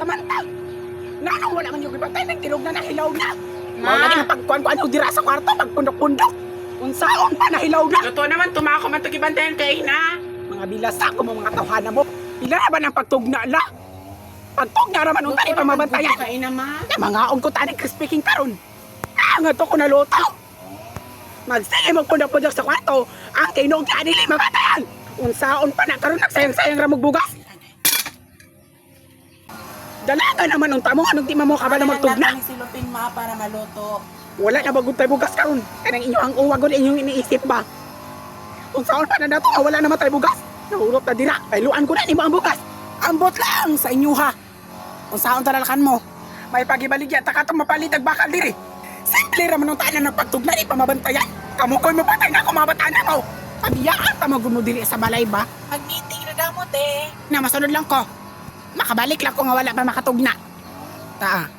kamanta. Nanong wala man yung ibantay, nagtilog na nahilaw na. Ma. Wala na pagkuhan ko ano dira sa kwarto, pagpundok-pundok. Unsaon pa nahilaw na. Totoo naman, tumako man ito gibantayan kay na. Mga bilasa ko mga tawhana mo. Pila na ba ng pagtugna la? Pagtugna naman unta pa mabantayan. Kay na, ma. Mga og ko tani speaking karon. Nga to ko naluto. Magsige magpundok-pundok sa kwarto. Ang tinog ka dili mabantayan. Unsaon pa na karon nagsayang-sayang ra magbugas. Dalaga naman unta mo anong di mo ka ba na magtugna? Silupin, ma, para maluto. Wala na bagod tayo bugas karon. Kanang inyo ang uwag gud inyong iniisip ba? Kung saan pa na dato nga wala naman tayo bugas. Nahurot na dira. Kailuan ko na nimo ang bugas. Ambot lang sa inyo ha. Kung saan talalakan mo. May pagibaligya ta katong mapalit ag bakal diri. Simple ra man ang tanan ng pagtugna di pa mabantayan. Kamukoy mo patay na ako mabatanan mo. Pabiyaan ta maguno diri sa balay ba? Mag-meeting na damot eh. Na masunod lang ko. Makabalik lang ko nga wala pa makatugna. Taa.